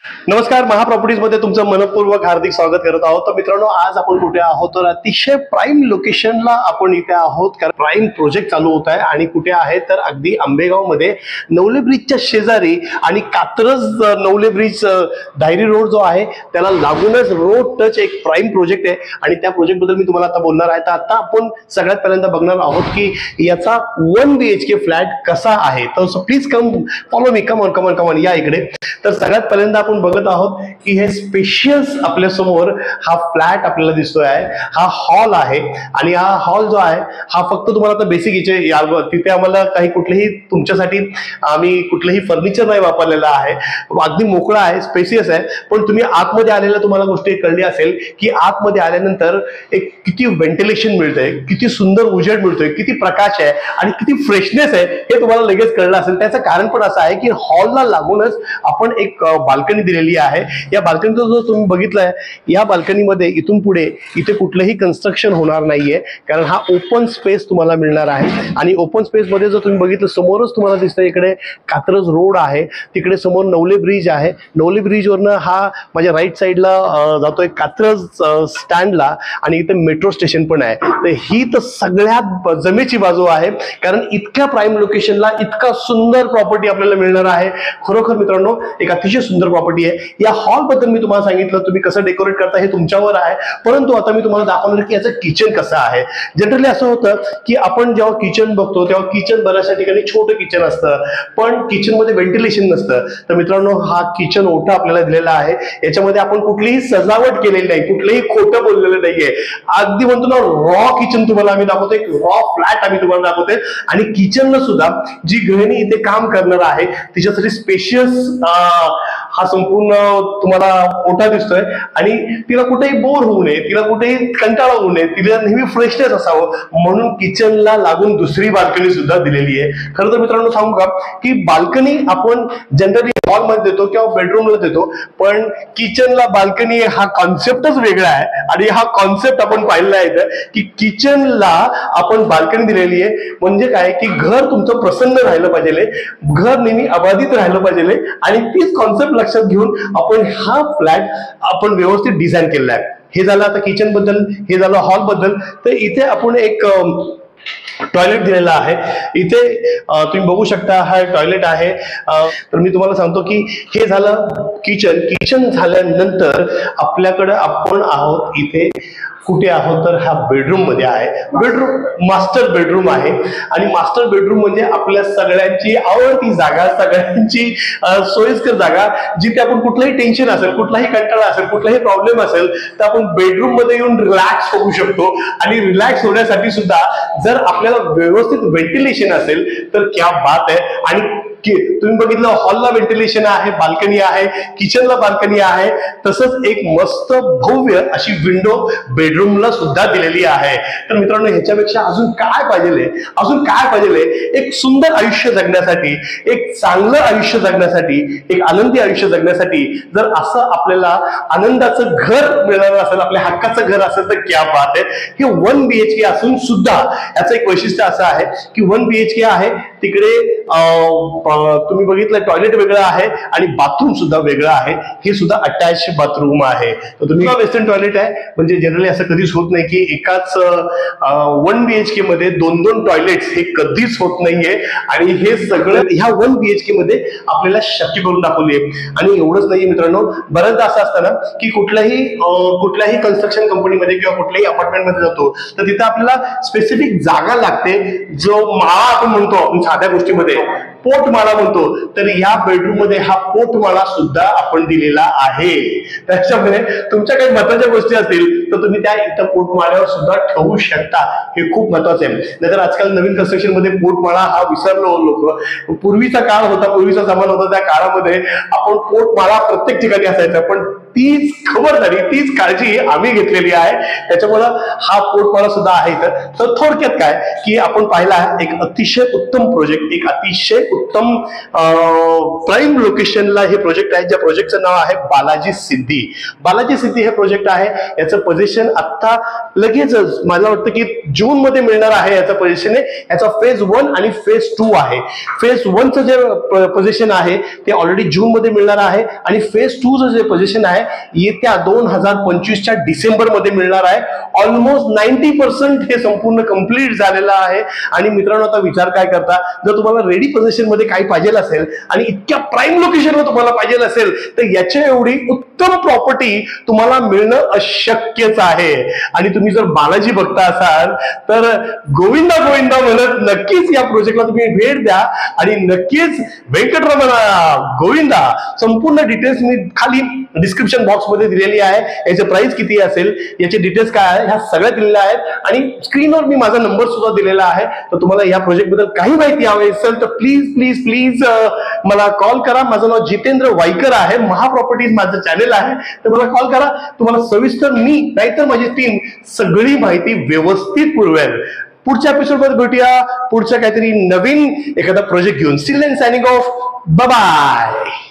नमस्कार, महाप्रॉपर्टीज मध्ये तुमचं मनपूर्वक हार्दिक स्वागत करत आहोत. तर मित्रांनो, आज आपण कुठे आहोत तर अतिशय प्राईम लोकेशनला आपण इथे आहोत. कारण प्राईम प्रोजेक्ट चालू होत आहे आणि कुठे आहे तर अगदी आंबेगाव मध्ये नवले ब्रिजच्या शेजारी आणि Katraj Navale bridge diary road जो आहे त्याला लागूनच रोड टच एक प्राईम प्रोजेक्ट आहे आणि त्या प्रोजेक्ट बद्दल मी तुम्हाला आता बोलणार आहे. तर आता आपण सगळ्यात पहिल्यांदा बघणार आहोत की याचा 1 BHK फ्लॅट कसा आहे. तर please come follow me, come on या इकडे. तर सगळ्यात पहिल्यांदा आपण बघत आहोत की हे स्पेशियस आपल्या समोर हा फ्लॅट आपल्याला दिसतोय आहे. हा हॉल आहे आणि हा हॉल जो आहे हा फक्त तुम्हाला आता बेसिक तिथे आम्हाला काही कुठलेही तुमच्यासाठी आम्ही कुठलेही फर्निचर नाही वापरलेलं आहे. अगदी मोकळा आहे, स्पेसियस आहे. पण तुम्ही आतमध्ये आलेल्या तुम्हाला गोष्टी कळली असेल की आतमध्ये आल्यानंतर एक किती व्हेंटिलेशन मिळतंय, किती सुंदर उजेड मिळतोय, किती प्रकाश आहे आणि किती फ्रेशनेस आहे हे तुम्हाला लगेच कळलं असेल. त्याचं कारण पण असं आहे की हॉलला लागूनच आपण एक बाल्कनी दिलेली आहे. या बाल्कनीचा जो तुम्ही बघितलाय, या बाल्कनीमध्ये इथून पुढे इथे कुठलेही कन्स्ट्रक्शन होणार नाहीये, कारण हा ओपन स्पेस तुम्हाला मिळणार आहे. आणि ओपन स्पेस मध्ये जर तुम्ही बघितलं, समोरच तुम्हाला दिसतंय इकडे कात्रज रोड आहे, तिकडे समोर नवले ब्रिज आहे. नवले ब्रिज वरनं हा माझ्या राईट साईडला जातोय कात्रज स्टँडला आणि इथे मेट्रो स्टेशन पण आहे. तर ही तर सगळ्यात जमेची बाजू आहे, कारण इतक्या प्राईम लोकेशनला इतका सुंदर प्रॉपर्टी आपल्याला मिळणार आहे. खरोखर मित्रांनो, एक अतिशय सुंदर प्रॉपर्टी आहे. या हॉल बद्दल मी तुम्हाला सांगितलं, तुम्ही कसं डेकोरेट करता हे तुमच्यावर आहे. परंतु आता मी तुम्हाला दाखवणार की याचं किचन कसं आहे. जनरली असं होतं की आपण जेव्हा किचन बघतो तेव्हा किचन बऱ्याचशा ठिकाणी छोटं किचन असतं, पण किचन मध्ये व्हेंटिलेशन नसतं. तर मित्रांनो, हा किचन ओटा आपल्याला दिलेला आहे. याच्यामध्ये आपण कुठलीही सजावट केलेली नाही, कुठलेही खोटं बोललेलं नाहीये. अगदी म्हणतो ना, रॉ किचन तुम्हाला आम्ही दाखवतोय, रॉ फ्लॅट आम्ही तुम्हाला दाखवतोय. आणि किचनला सुद्धा जी गृहिणी इथे काम करणार आहे तिच्यासाठी स्पेशियस हा संपूर्ण तुम्हाला ओटा दिसतोय. आणि तिला कुठेही बोर होऊ नये, तिला कुठेही कंटाळा होऊ नये, तिला नेहमी फ्रेशनेस असावं म्हणून किचनला लागून दुसरी बाल्कनी सुद्धा दिलेली आहे. खरं तर मित्रांनो, सांगू का की बाल्कनी आपण जनरली हॉल मध्ये देतो किंवा बेडरूमला देतो, पण किचनला बाल्कनी हा कॉन्सेप्टच वेगळा आहे. आणि हा कॉन्सेप्ट आपण पाहिलेला आहे की किचनला आपण बाल्कनी दिलेली आहे. म्हणजे काय की घर तुमचं प्रसन्न राहिलं पाहिजे, घर नेहमी अबाधित राहिलं पाहिजे. आणि तीच कॉन्सेप्ट लक्षात घेऊन आपण हा फ्लॅट आपण व्यवस्थित डिझाईन केलेला आहे. हे झालं आता किचन बद्दल, हे झालं हॉल बद्दल. तर इथे आपण एक टॉयलेट दिलेला आहे. इथे तुम्ही बघू शकता, हा टॉयलेट आहे. तर मी तुम्हाला सांगतो की हे झालं किचन. किचन झाल्यानंतर आपल्याकडे आपण आहोत इथे कुठे आहोत तर हा बेडरूम मध्ये आहे. बेडरूम मास्टर बेडरूम आहे आणि मास्टर बेडरूम म्हणजे आपल्या सगळ्यांची आवडती जागा, सगळ्यांची सोयीस्कर जागा, जिथे आपण कुठलंही टेन्शन असेल, कुठलाही कंटाळा असेल, कुठलाही प्रॉब्लेम असेल तर आपण बेडरूम मध्ये येऊन रिलॅक्स होऊ शकतो. आणि रिलॅक्स होण्यासाठी सुद्धा जर आपल्याला व्यवस्थित व्हेंटिलेशन असेल तर क्या बात आहे. आणि तुम्ही बघितलं, हॉलला व्हेंटिलेशन आहे, बाल्कनी आहे, किचनला बाल्कनी आहे, तसंच एक मस्त भव्य अशी विंडो बेडरूमला सुद्धा दिलेली आहे. तर मित्रांनो, ह्याच्यापेक्षा अजून काय पाहिजे, अजून काय पाहिजे. एक सुंदर आयुष्य जगण्यासाठी, एक चांगलं आयुष्य जगण्यासाठी, एक आनंदी आयुष्य जगण्यासाठी जर असं आपल्याला आनंदाचं घर मिळणार असेल, आपल्या हक्काचं घर असेल तर क्या बात आहे. हे 1 BHK असून सुद्धा याचं एक वैशिष्ट्य असं आहे की 1 BHK आहे, तिकडे तुम्ही बघितलं टॉयलेट वेगळं आहे आणि बाथरूम सुद्धा वेगळं आहे. हे सुद्धा अटॅच बाथरूम आहे. तर तुम्ही वेस्टर्न टॉयलेट आहे, म्हणजे जनरली असं कधीच होत नाही की एकाच 1 BHK मध्ये 2-2 टॉयलेट्स, हे कधीच होत नाहीये. आणि हे सगळं ह्या 1 BHK मध्ये आपल्याला शक्य करून दाखवले. आणि एवढंच नाही मित्रांनो, बऱ्याचदा असं असतं ना की कुठल्याही कन्स्ट्रक्शन कंपनीमध्ये किंवा कुठल्याही अपार्टमेंट मध्ये जातो तर तिथे आपल्याला स्पेसिफिक जागा लागते, जो माळा आपण म्हणतो, आपण साध्या गोष्टीमध्ये पोटमाळा म्हणतो. तर या बेडरूम मध्ये हा पोटमाळा सुद्धा आपण दिलेला आहे. त्याच्यामुळे तुमच्या काही महत्वाच्या गोष्टी असतील तर तुम्ही त्या इथं पोटमाळ्यावर सुद्धा ठेवू शकता. हे खूप महत्वाचं आहे. नाहीतर आजकाल नवीन कन्स्ट्रक्शन मध्ये पोटमाळा हा विसरलो लोक. पूर्वीचा काळ होता, पूर्वीचा जमाना होता, त्या काळामध्ये आपण पोटमाळा प्रत्येक ठिकाणी असायचा, पण तीच खबरदारी, तीच काळजी आम्ही घेतलेली आहे. त्याच्यामुळं हा पोटमाळा सुद्धा आहे इथं. तर थोडक्यात काय की आपण पाहिला एक अतिशय उत्तम प्रोजेक्ट, एक अतिशय उत्तम प्राईम लोकेशनला हे प्रोजेक्ट आहे, ज्या प्रोजेक्टचं नाव आहे बालाजी सिद्धी. बालाजी सिद्धी हे प्रोजेक्ट आहे, याचं पोझिशन आता लगेचच मला वाटतं की जून मध्ये मिळणार आहे. याचं पोझिशन आहे, याचा फेज 1 आणि फेज 2 आहे. फेज 1चं जे पोझिशन आहे ते ऑलरेडी जून मध्ये मिळणार आहे आणि फेज 2चं जे पोझिशन आहे येत्या 2025च्या डिसेंबर मध्ये मिळणार आहे. ऑलमोस्ट 90% हे संपूर्ण कंप्लीट झालेलं आहे. आणि मित्रांनो आता विचार काय करता, जर तुम्हाला रेडी पोझिशन मध्ये काही पाहिजे असेल आणि इतक्या प्राईम लोकेशनवर तुम्हाला पाहिजे असेल तर याच्या एवढी उत्तम प्रॉपर्टी तुम्हाला मिळणं अशक्यच आहे. आणि तुम्ही जर बालाजी बघता असाल तर गोविंदा गोविंदा म्हणत नक्कीच या प्रोजेक्टला तुम्ही भेट द्या आणि नक्कीच वेंकटरमणा गोविंदा. संपूर्ण डिटेल्स मी खाली डिस्क्रिप्शन बॉक्स मध्ये दिलेली आहे. याचे प्राइस किती असेल, याचे डिटेल्स काय आहे, ह्या सगळ्या दिलेल्या आहेत आणि स्क्रीनवर मी माझा नंबर सुद्धा दिलेला आहे. तर तुम्हाला या प्रोजेक्ट बद्दल काही माहिती हवी असेल तर प्लीज प्लीज प्लीज मला कॉल करा. माझं नाव जितेंद्र वाईकर आहे, महा प्रॉपर्टीज माझं चॅनल आहे. तर मला कॉल करा, तुम्हाला सविस्तर मी नाहीतर माझी टीम सगळी माहिती व्यवस्थित पुरवेल. पुढच्या एपिसोड मध्ये भेटूया पुढच्या काहीतरी नवीन एखादा प्रोजेक्ट घेऊन. Still and signing off, bye bye.